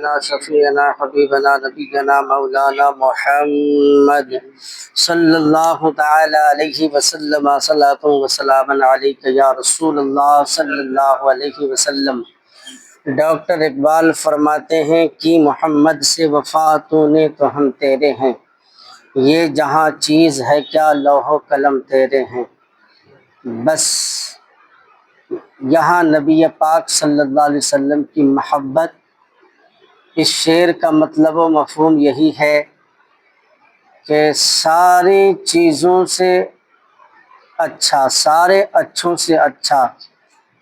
شفیعنا حبیبنا نبینا مولانا محمد صلی اللہ تعالی علیہ وسلم صلاۃ و سلام علیک یا رسول اللہ صلی اللہ علیہ وسلم۔ ڈاکٹر اقبال فرماتے ہیں کہ محمد سے وفا تو نے تو ہم تیرے ہیں، یہ جہاں چیز ہے کیا لوح و قلم تیرے ہیں۔ بس یہاں نبی پاک صلی اللہ علیہ وسلم کی محبت، اس شعر کا مطلب و مفہوم یہی ہے کہ ساری چیزوں سے اچھا، سارے اچھوں سے اچھا،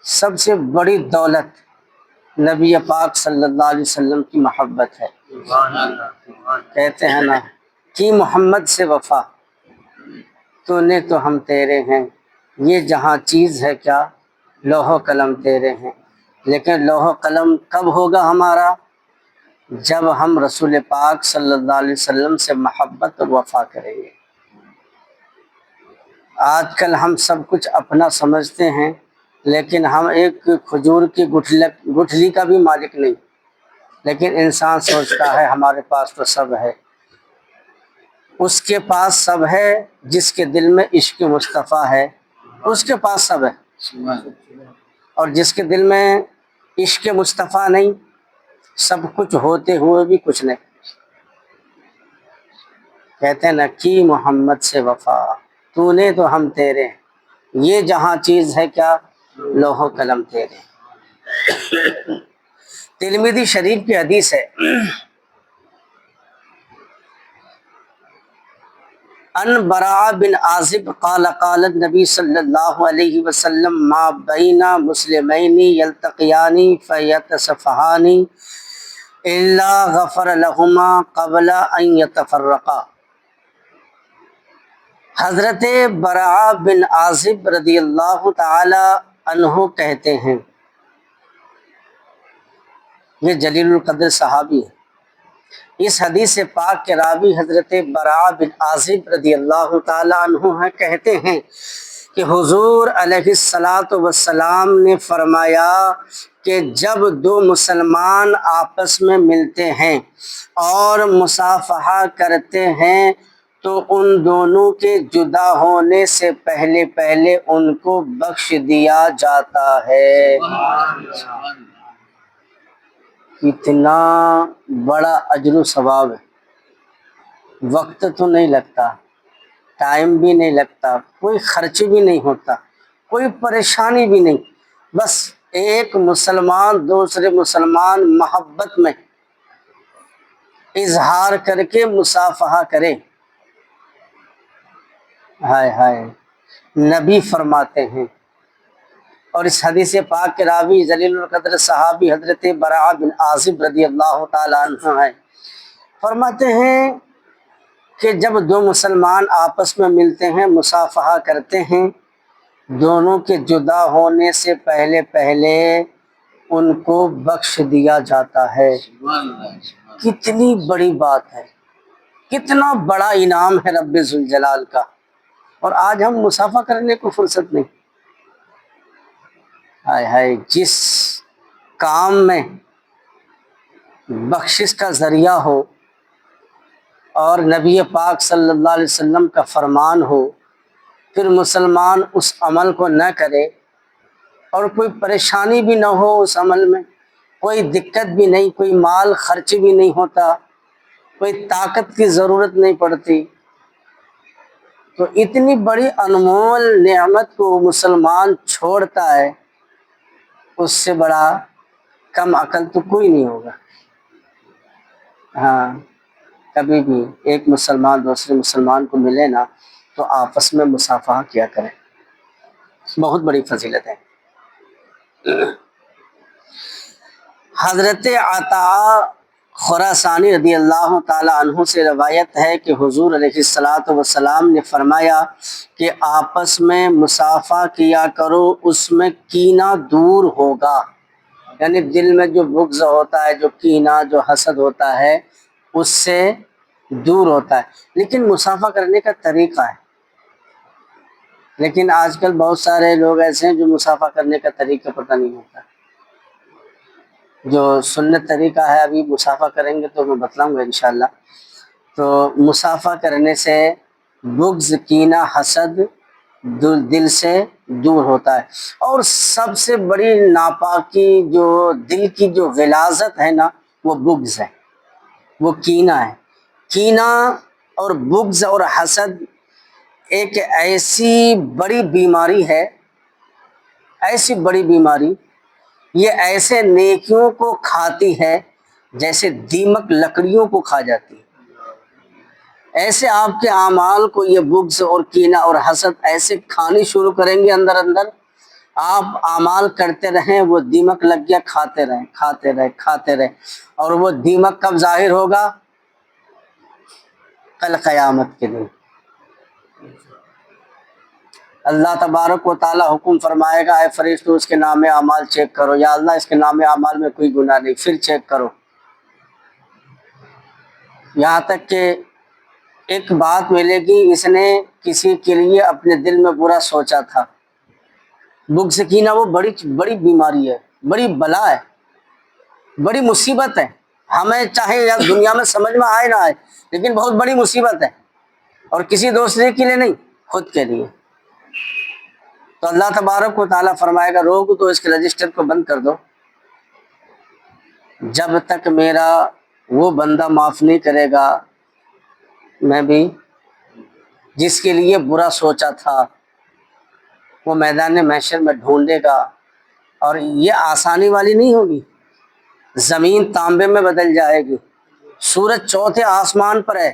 سب سے بڑی دولت نبی پاک صلی اللہ علیہ وسلم کی محبت ہے۔ کہتے ہیں نا کہ محمد سے وفا تو نے تو ہم تیرے ہیں، یہ جہاں چیز ہے کیا لوح و قلم تیرے ہیں۔ لیکن لوح و قلم کب ہوگا ہمارا؟ جب ہم رسول پاک صلی اللہ علیہ وسلم سے محبت اور وفا کریں گے۔ آج کل ہم سب کچھ اپنا سمجھتے ہیں، لیکن ہم ایک کھجور کی گٹھلی کا بھی مالک نہیں، لیکن انسان سوچتا ہے ہمارے پاس تو سب ہے۔ اس کے پاس سب ہے جس کے دل میں عشق مصطفیٰ ہے، اس کے پاس سب ہے، اور جس کے دل میں عشق مصطفیٰ نہیں، سب کچھ ہوتے ہوئے بھی کچھ نہیں۔ کہتے ہیں نا کہ محمد سے وفا تو نے تو ہم تیرے ہیں، یہ جہاں چیز ہے کیا لوح و قلم تیرے۔ ترمذی شریف کی حدیث ہے، ان براء بن عازب قال قال النبی صلی اللہ علیہ وسلم ما بین مسلمین یلتقیان فیتصفحان الا غفر لہما قبل ان یتفرقا۔ حضرت براء بن عازب رضی اللہ تعالی عنہ کہتے ہیں، یہ جلیل القدر صحابی ہے۔ اس حدیث پاک کے راوی حضرت براء بن عازب رضی اللہ تعالی عنہ ہیں، کہتے ہیں کہ حضور علیہ الصلاۃ والسلام نے فرمایا کہ جب دو مسلمان آپس میں ملتے ہیں اور مصافحہ کرتے ہیں تو ان دونوں کے جدا ہونے سے پہلے پہلے ان کو بخش دیا جاتا ہے۔ اتنا بڑا اجر و ثواب ہے، وقت تو نہیں لگتا، ٹائم بھی نہیں لگتا، کوئی خرچ بھی نہیں ہوتا، کوئی پریشانی بھی نہیں، بس ایک مسلمان دوسرے مسلمان محبت میں اظہار کر کے مصافحہ کرے۔ ہائے ہائے، نبی فرماتے ہیں، اور اس حدیث پاک کے راوی جلیل القدر صحابی حضرت براء بن عازب رضی اللہ تعالی عنہ ہیں، فرماتے ہیں کہ جب دو مسلمان آپس میں ملتے ہیں، مصافحہ کرتے ہیں، دونوں کے جدا ہونے سے پہلے پہلے ان کو بخش دیا جاتا ہے۔ کتنی بڑی بات ہے، کتنا بڑا انعام ہے رب ذوالجلال کا، اور آج ہم مصافحہ کرنے کو فرصت نہیں۔ ہائے ہائے، جس کام میں بخشش کا ذریعہ ہو اور نبی پاک صلی اللہ علیہ وسلم کا فرمان ہو، پھر مسلمان اس عمل کو نہ کرے اور کوئی پریشانی بھی نہ ہو اس عمل میں، کوئی دقت بھی نہیں، کوئی مال خرچ بھی نہیں ہوتا، کوئی طاقت کی ضرورت نہیں پڑتی، تو اتنی بڑی انمول نعمت کو مسلمان چھوڑتا ہے، اس سے بڑا کم عقل تو کوئی نہیں ہوگا۔ ہاں، کبھی بھی ایک مسلمان دوسرے مسلمان کو ملے نا تو آپس میں مصافحہ کیا کریں، بہت بڑی فضیلت ہے۔ حضرت عطاء خراسانی رضی اللہ تعالی عنہ سے روایت ہے کہ حضور علیہ الصلاۃ والسلام نے فرمایا کہ آپس میں مصافحہ کیا کرو، اس میں کینہ دور ہوگا، یعنی دل میں جو بغض ہوتا ہے، جو کینہ، جو حسد ہوتا ہے، اس سے دور ہوتا ہے۔ لیکن مصافحہ کرنے کا طریقہ ہے، لیکن آج کل بہت سارے لوگ ایسے ہیں جو مصافحہ کرنے کا طریقہ پتہ نہیں ہوتا۔ جو سنت طریقہ ہے، ابھی مصافحہ کریں گے تو میں بتلاؤں گا انشاءاللہ۔ تو مصافحہ کرنے سے بغض، کینہ، حسد دل سے دور ہوتا ہے۔ اور سب سے بڑی ناپاکی جو دل کی جو غلاظت ہے نا، وہ بغض ہے، وہ کینہ ہے۔ کینہ اور بغض اور حسد ایک ایسی بڑی بیماری ہے، ایسی بڑی بیماری، یہ ایسے نیکیوں کو کھاتی ہے جیسے دیمک لکڑیوں کو کھا جاتی ہے۔ ایسے آپ کے اعمال کو یہ بغض اور کینہ اور حسد ایسے کھانے شروع کریں گے اندر اندر، آپ اعمال کرتے رہیں، وہ دیمک لگ گیا، کھاتے رہیں کھاتے رہیں کھاتے رہیں، اور وہ دیمک کب ظاہر ہوگا؟ کل قیامت کے دن اللہ تبارک و تعالی حکم فرمائے گا، اے فرشتو اس کے نام اعمال چیک کرو، یا اللہ اس کے نام اعمال میں کوئی گناہ نہیں، پھر چیک کرو، یہاں تک کہ ایک بات ملے گی، اس نے کسی کے لیے اپنے دل میں برا سوچا تھا۔ بغض کینہ وہ بڑی بڑی بیماری ہے، بڑی بلا ہے، بڑی مصیبت ہے، ہمیں چاہے یا دنیا میں سمجھ میں آئے نہ آئے، لیکن بہت بڑی مصیبت ہے، اور کسی دوسرے کے لیے نہیں، خود کے لیے۔ تو اللہ تبارک و تعالیٰ فرمائے گا روک تو اس کے رجسٹر کو بند کر دو، جب تک میرا وہ بندہ معاف نہیں کرے گا، میں بھی جس کے لیے برا سوچا تھا وہ میدان محشر میں ڈھونڈے گا، اور یہ آسانی والی نہیں ہوگی، زمین تانبے میں بدل جائے گی، سورج چوتھے آسمان پر ہے،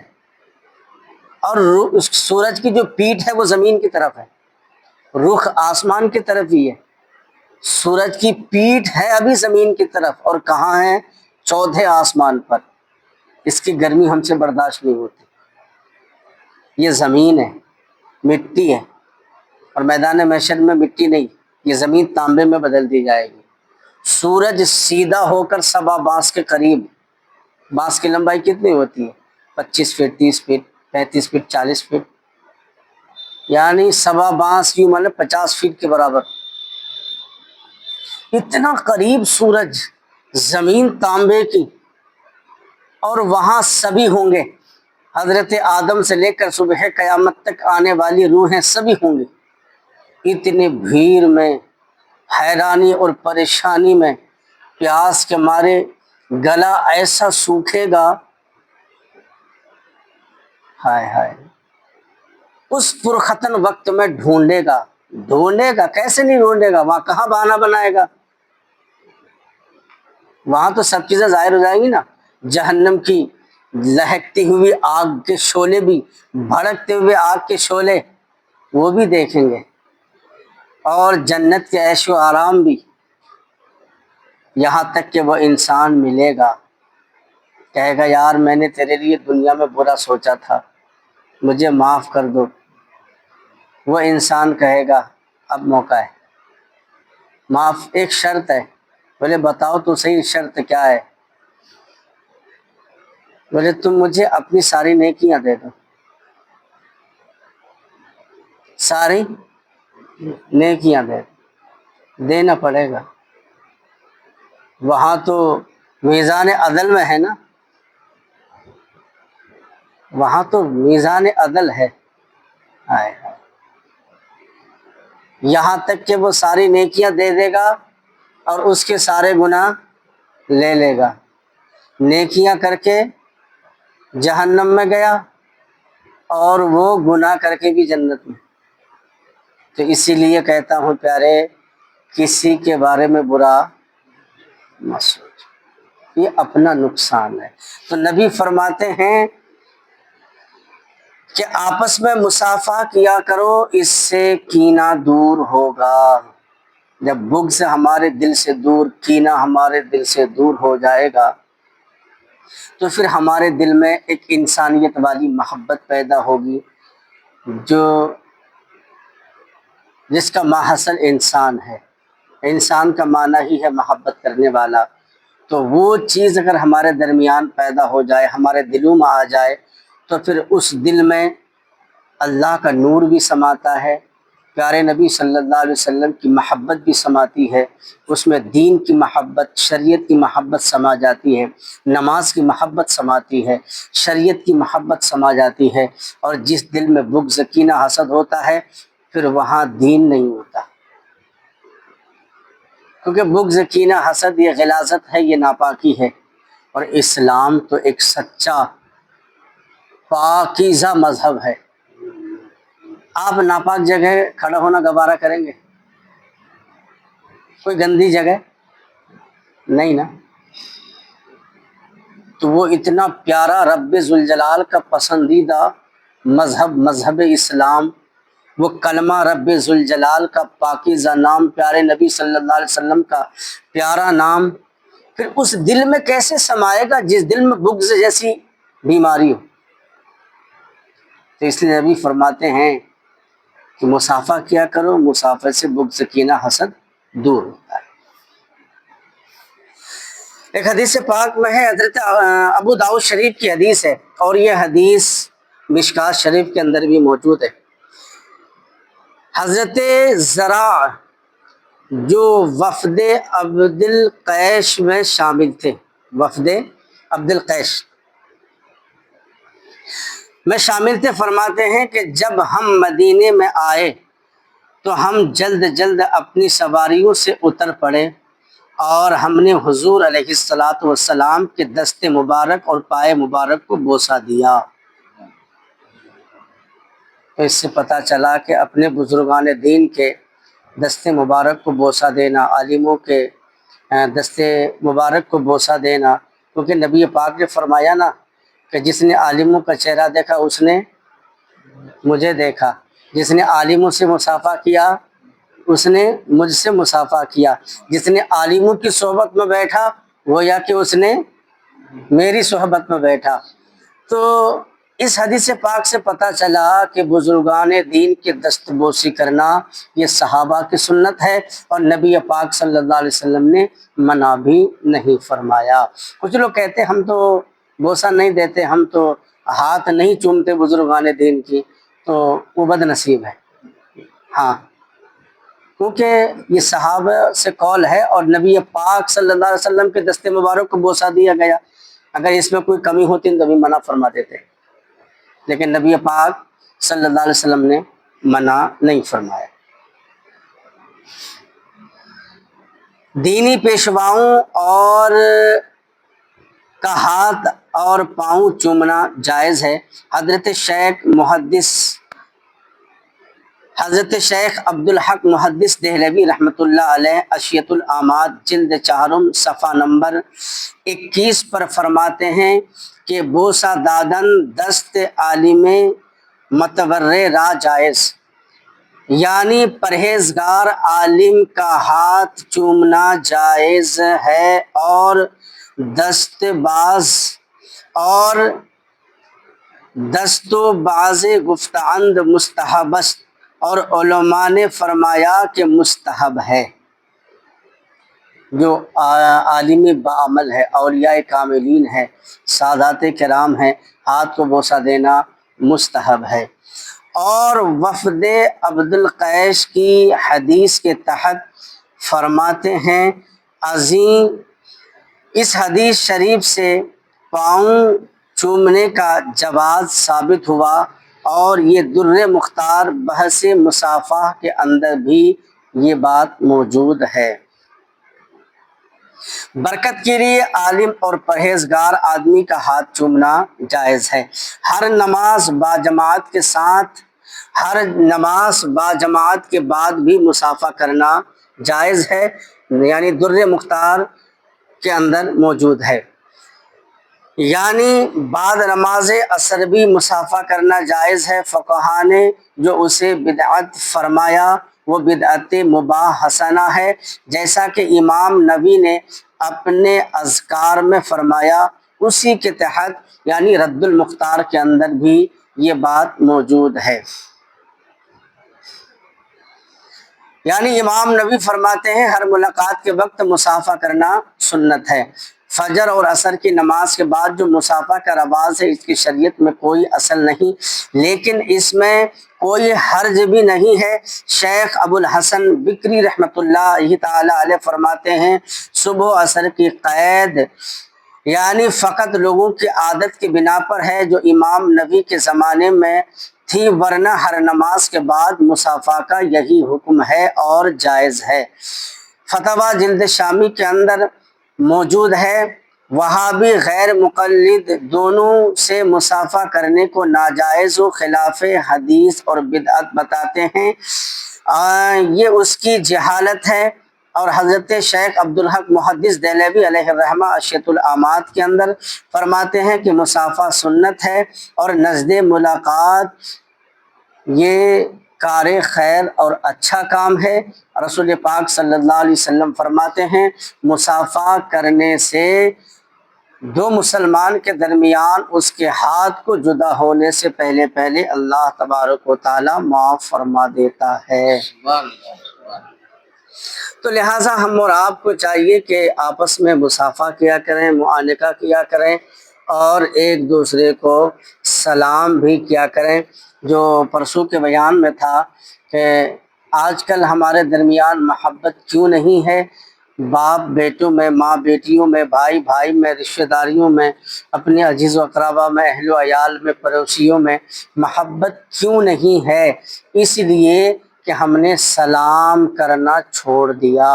اور سورج کی جو پیٹھ ہے وہ زمین کی طرف ہے، رخ آسمان کی طرف ہی ہے، سورج کی پیٹھ ہے ابھی زمین کی طرف، اور کہاں ہے؟ چوتھے آسمان پر، اس کی گرمی ہم سے برداشت نہیں ہوتی۔ یہ زمین ہے، مٹی ہے، اور میدان محشر میں مٹی نہیں، یہ زمین تانبے میں بدل دی جائے گی۔ سورج سیدھا ہو کر سبا بانس کے قریب، بانس کی لمبائی کتنی ہوتی ہے؟ 25 فٹ، 30 فٹ، 35 فٹ، 40 فٹ، یعنی سبا بانس یوں مانے 50 فٹ کے برابر، اتنا قریب سورج زمین تانبے کی، اور وہاں سبھی ہوں گے، حضرت آدم سے لے کر صبح قیامت تک آنے والی روحیں سبھی ہوں گی، اتنی بھیڑ میں، حیرانی اور پریشانی میں، پیاس کے مارے گلا ایسا سوکھے گا، ہائے ہائے، اس پرختن وقت میں ڈھونڈے گا کیسے نہیں ڈھونڈے گا، وہاں کہاں بہانہ بنائے گا، وہاں تو سب چیزیں ظاہر ہو جائیں گی نا، جہنم کی لہکتی ہوئی آگ کے شعلے بھی، بھڑکتے ہوئے آگ کے شعلے وہ بھی دیکھیں گے، اور جنت کے عیش و آرام بھی، یہاں تک کہ وہ انسان ملے گا، کہے گا یار میں نے تیرے لیے دنیا میں برا سوچا تھا، مجھے معاف کر دو۔ وہ انسان کہے گا اب موقع ہے، معاف، ایک شرط ہے۔ بولے بتاؤ تو صحیح شرط کیا ہے؟ بولے تم مجھے اپنی ساری نیکیاں دے دو، ساری نیکیاں دے دو، دینا پڑے گا، وہاں تو میزان عدل میں ہے نا، وہاں تو میزان عدل ہے، ہائے ہائے، یہاں تک کہ وہ ساری نیکیاں دے دے گا اور اس کے سارے گناہ لے لے گا، نیکیاں کر کے جہنم میں گیا اور وہ گناہ کر کے بھی جنت میں۔ تو اسی لیے کہتا ہوں پیارے، کسی کے بارے میں برا مت سوچ، یہ اپنا نقصان ہے۔ تو نبی فرماتے ہیں کہ آپس میں مصافحہ کیا کرو، اس سے کینہ دور ہوگا۔ جب بغض ہمارے دل سے دور، کینہ ہمارے دل سے دور ہو جائے گا، تو پھر ہمارے دل میں ایک انسانیت والی محبت پیدا ہوگی، جس کا ماحصل انسان ہے، انسان کا معنی ہی ہے محبت کرنے والا۔ تو وہ چیز اگر ہمارے درمیان پیدا ہو جائے، ہمارے دلوں میں آ جائے، تو پھر اس دل میں اللہ کا نور بھی سماتا ہے، پیارے نبی صلی اللہ علیہ وسلم کی محبت بھی سماتی ہے، اس میں دین کی محبت، شریعت کی محبت سما جاتی ہے، نماز کی محبت سماتی ہے، شریعت کی محبت سما جاتی ہے، اور جس دل میں بغض کینہ حسد ہوتا ہے پھر وہاں دین نہیں ہوتا، کیونکہ بغض کینہ حسد یہ غلاظت ہے، یہ ناپاکی ہے، اور اسلام تو ایک سچا پاکیزہ مذہب ہے۔ آپ ناپاک جگہ کھڑا ہونا گوارا کریں گے؟ کوئی گندی جگہ نہیں نا۔ تو وہ اتنا پیارا رب ذوالجلال کا پسندیدہ مذہب، مذہب اسلام، وہ کلمہ رب ذوالجلال کا پاکیزہ نام، پیارے نبی صلی اللہ علیہ وسلم کا پیارا نام، پھر اس دل میں کیسے سمائے گا جس دل میں بغض جیسی بیماری ہو؟ تو اس لیے نبی فرماتے ہیں کہ مصافحہ کیا کرو، مصافحہ سے بغض کینہ حسد دور ہوتا ہے۔ ایک حدیث پاک میں ہے، حضرت ابو داؤد شریف کی حدیث ہے، اور یہ حدیث مشکات شریف کے اندر بھی موجود ہے۔ حضرت زرع جو وفد عبد القیش میں شامل تھے، وفد عبد القیش میں شامل تھے، فرماتے ہیں کہ جب ہم مدینے میں آئے تو ہم جلد جلد اپنی سواریوں سے اتر پڑے، اور ہم نے حضور علیہ الصلاۃ والسلام کے دست مبارک اور پائے مبارک کو بوسہ دیا۔ تو اس سے پتہ چلا کہ اپنے بزرگان دین کے دست مبارک کو بوسہ دینا، عالموں کے دست مبارک کو بوسہ دینا، کیونکہ نبی پاک نے فرمایا نا کہ جس نے عالموں کا چہرہ دیکھا اس نے مجھے دیکھا، جس نے عالموں سے مصافحہ کیا اس نے مجھ سے مصافحہ کیا، جس نے عالموں کی صحبت میں بیٹھا گویا کہ اس نے میری صحبت میں بیٹھا۔ تو اس حدیث پاک سے پتہ چلا کہ بزرگان دین کے دست بوسی کرنا یہ صحابہ کی سنت ہے، اور نبی پاک صلی اللہ علیہ وسلم نے منع بھی نہیں فرمایا۔ کچھ لوگ کہتے ہیں ہم تو بوسہ نہیں دیتے، ہم تو ہاتھ نہیں چومتے بزرگان دین کی، تو وہ بد نصیب ہے۔ ہاں، کیونکہ یہ صحابہ سے قول ہے، اور نبی پاک صلی اللہ علیہ وسلم کے دست مبارک کو بوسہ دیا گیا، اگر اس میں کوئی کمی ہوتی تو بھی منع فرما دیتے، لیکن نبی پاک صلی اللہ علیہ وسلم نے منع نہیں فرمایا۔ دینی پیشواؤں اور کا ہاتھ اور پاؤں چومنا جائز ہے۔ حضرت شیخ عبدالحق محدث دہلوی رحمۃ اللہ علیہ اشیۃ العامات جلد 4 صفحہ نمبر 21 پر فرماتے ہیں کہ بوسہ دادن دست عالم متورع را جائز، یعنی پرہیزگار عالم کا ہاتھ چومنا جائز ہے، اور دست و باز گفتاند مستحب است، اور علماء نے فرمایا کہ مستحب ہے۔ جو عالم بعمل ہے، اولیاء کاملین ہے، سادات کرام ہیں، ہاتھ کو بوسہ دینا مستحب ہے۔ اور وفد عبد القیش کی حدیث کے تحت فرماتے ہیں عظیم، اس حدیث شریف سے پاؤں چومنے کا جواز ثابت ہوا، اور یہ در مختار بحث مصافحہ کے اندر بھی یہ بات موجود ہے۔ برکت کے لیے عالم اور پرہیزگار آدمی کا ہاتھ چومنا جائز ہے۔ ہر نماز با جماعت کے بعد بھی مصافحہ کرنا جائز ہے، یعنی در مختار کے اندر موجود ہے۔ یعنی بعد نماز عصر بھی مصافحہ کرنا جائز ہے۔ فقہا نے جو اسے بدعت فرمایا وہ بدعت مباح حسنہ ہے، جیسا کہ امام نووی نے اپنے اذکار میں فرمایا، اسی کے تحت یعنی رد المختار کے اندر بھی یہ بات موجود ہے۔ یعنی امام نووی فرماتے ہیں ہر ملاقات کے وقت مصافحہ کرنا سنت ہے۔ فجر اور عصر کی نماز کے بعد جو مصافحہ کا رواج ہے اس کی شریعت میں کوئی اصل نہیں، لیکن اس میں کوئی حرج بھی نہیں ہے۔ شیخ ابو الحسن بکری رحمۃ اللہ تعالی علیہ فرماتے ہیں صبح و عصر کی قید یعنی فقط لوگوں کی عادت کی بنا پر ہے جو امام نبی کے زمانے میں تھی، ورنہ ہر نماز کے بعد مصافحہ کا یہی حکم ہے اور جائز ہے۔ فتویٰ جلد شامی کے اندر موجود ہے۔ وہابی غیر مقلد دونوں سے مصافحہ کرنے کو ناجائز و خلاف حدیث اور بدعت بتاتے ہیں، یہ اس کی جہالت ہے۔ اور حضرت شیخ عبدالحق محدث دہلوی علیہ الرحمہ اشیۃ الامات کے اندر فرماتے ہیں کہ مصافحہ سنت ہے اور نزد ملاقات یہ کار خیر اور اچھا کام ہے۔ رسول پاک صلی اللہ علیہ وسلم فرماتے ہیں مصافحہ کرنے سے دو مسلمان کے درمیان اس کے ہاتھ کو جدا ہونے سے پہلے پہلے اللہ تبارک و تعالی معاف فرما دیتا ہے۔ تو لہٰذا ہم اور آپ کو چاہیے کہ آپس میں مصافحہ کیا کریں، معانقہ کیا کریں اور ایک دوسرے کو سلام بھی کیا کریں۔ جو پرسوں کے بیان میں تھا کہ آج کل ہمارے درمیان محبت کیوں نہیں ہے، باپ بیٹوں میں، ماں بیٹیوں میں، بھائی بھائی میں، رشتہ داریوں میں، اپنے عزیز و اقربا میں، اہل و عیال میں، پڑوسیوں میں محبت کیوں نہیں ہے؟ اس لیے کہ ہم نے سلام کرنا چھوڑ دیا۔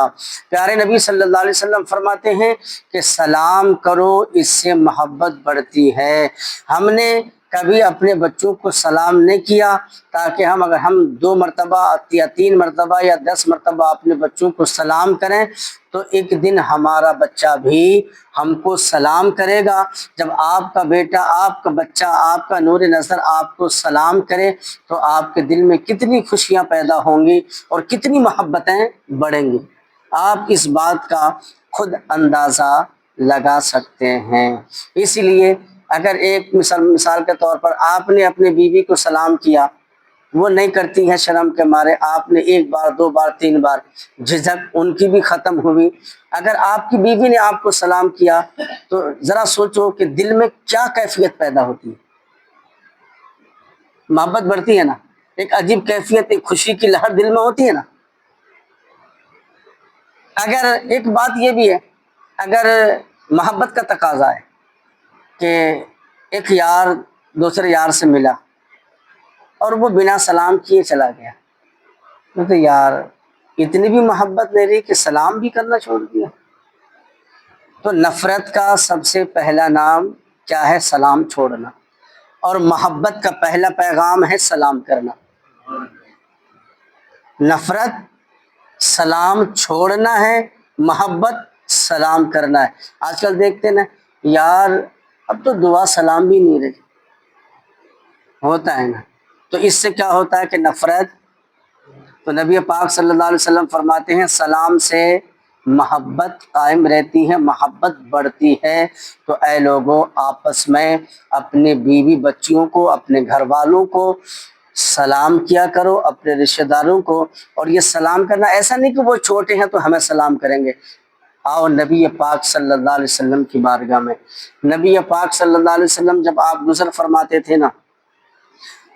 پیارے نبی صلی اللہ علیہ وسلم فرماتے ہیں کہ سلام کرو اس سے محبت بڑھتی ہے۔ ہم نے کبھی اپنے بچوں کو سلام نہیں کیا تاکہ اگر ہم 2 مرتبہ یا 3 مرتبہ یا 10 مرتبہ اپنے بچوں کو سلام کریں تو ایک دن ہمارا بچہ بھی ہم کو سلام کرے گا۔ جب آپ کا بیٹا، آپ کا بچہ، آپ کا نور نظر آپ کو سلام کرے تو آپ کے دل میں کتنی خوشیاں پیدا ہوں گی اور کتنی محبتیں بڑھیں گی۔ آپ اس بات کا خود اندازہ لگا سکتے ہیں۔ اسی لیے اگر ایک مثال کے طور پر آپ نے اپنے بیوی کو سلام کیا، وہ نہیں کرتی ہے شرم کے مارے، آپ نے 1 بار 2 بار 3 بار، جھجک ان کی بھی ختم ہوئی۔ اگر آپ کی بیوی نے آپ کو سلام کیا تو ذرا سوچو کہ دل میں کیا کیفیت پیدا ہوتی ہے، محبت بڑھتی ہے نا، ایک عجیب کیفیت، ایک خوشی کی لہر دل میں ہوتی ہے نا۔ اگر ایک بات یہ بھی ہے، اگر محبت کا تقاضا ہے کہ ایک یار دوسرے یار سے ملا اور وہ بنا سلام کیے چلا گیا، تو یار اتنی بھی محبت نہیں رہی کہ سلام بھی کرنا چھوڑ دیا۔ تو نفرت کا سب سے پہلا نام کیا ہے؟ سلام چھوڑنا۔ اور محبت کا پہلا پیغام ہے سلام کرنا۔ نفرت سلام چھوڑنا ہے، محبت سلام کرنا ہے۔ آج کل دیکھتے نا یار اب تو دعا سلام بھی نہیں رہی ہوتا ہے نا، تو اس سے کیا ہوتا ہے کہ نفرت۔ تو نبی پاک صلی اللہ علیہ وسلم فرماتے ہیں سلام سے محبت قائم رہتی ہے، محبت بڑھتی ہے۔ تو اے لوگوں آپس میں اپنے بیوی بچیوں کو، اپنے گھر والوں کو سلام کیا کرو، اپنے رشتہ داروں کو۔ اور یہ سلام کرنا ایسا نہیں کہ وہ چھوٹے ہیں تو ہمیں سلام کریں گے۔ آؤ نبی پاک صلی اللہ علیہ وسلم کی بارگاہ میں، نبی پاک صلی اللہ علیہ وسلم جب آپ گزر فرماتے تھے نا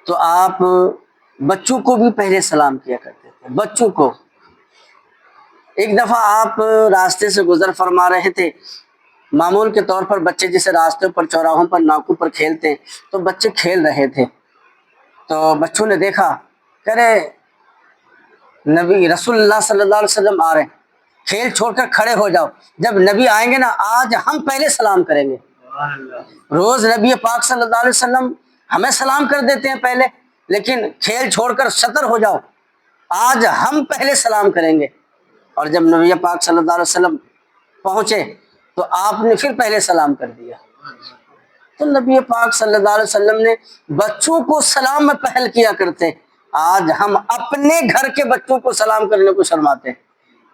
تو آپ بچوں کو بھی پہلے سلام کیا کرتے تھے، بچوں کو۔ ایک دفعہ آپ راستے سے گزر فرما رہے تھے، معمول کے طور پر بچے جیسے راستے پر، چوراہوں پر، ناکوں پر کھیلتے ہیں، تو بچے کھیل رہے تھے۔ تو بچوں نے دیکھا کہ ارے نبی رسول اللہ صلی اللہ علیہ وسلم آ رہے ہیں، کھیل چھوڑ کر کھڑے ہو جاؤ، جب نبی آئیں گے نا آج ہم پہلے سلام کریں گے۔ روز نبی پاک صلی اللہ علیہ وسلم ہمیں سلام کر دیتے ہیں پہلے، لیکن کھیل چھوڑ کر شطر ہو جاؤ، آج ہم پہلے سلام کریں گے۔ اور جب نبی پاک صلی اللہ علیہ وسلم پہنچے تو آپ نے پھر پہلے سلام کر دیا۔ تو نبی پاک صلی اللہ علیہ وسلم نے بچوں کو سلام میں پہل کیا کرتے، آج ہم اپنے گھر کے بچوں کو سلام کرنے کو شرماتے ہیں۔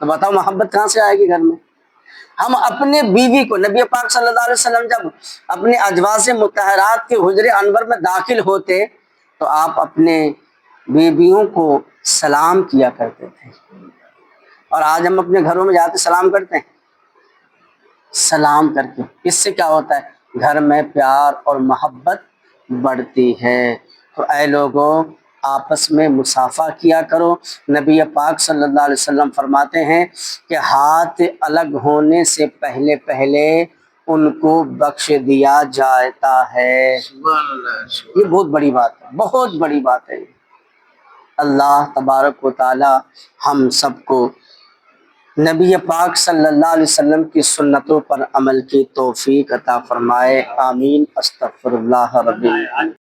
تو بتاؤ محبت کہاں سے آئے گی گھر میں؟ ہم اپنے بیوی کو، نبی پاک صلی اللہ علیہ وسلم جب اپنے ازواج مطہرات کے حجر انور میں داخل ہوتے تو آپ اپنے بیویوں کو سلام کیا کرتے تھے، اور آج ہم اپنے گھروں میں جاتے سلام کرتے ہیں؟ سلام کر کے۔ اس سے کیا ہوتا ہے؟ گھر میں پیار اور محبت بڑھتی ہے۔ تو اے لوگوں، آپس میں مصافحہ کیا کرو۔ نبی پاک صلی اللہ علیہ وسلم فرماتے ہیں کہ ہاتھ الگ ہونے سے پہلے پہلے ان کو بخش دیا جاتا ہے۔ یہ بہت بڑی بات ہے، بہت بڑی بات ہے۔ اللہ تبارک و تعالی ہم سب کو نبی پاک صلی اللہ علیہ وسلم کی سنتوں پر عمل کی توفیق عطا فرمائے، آمین۔ استغفر اللہ رب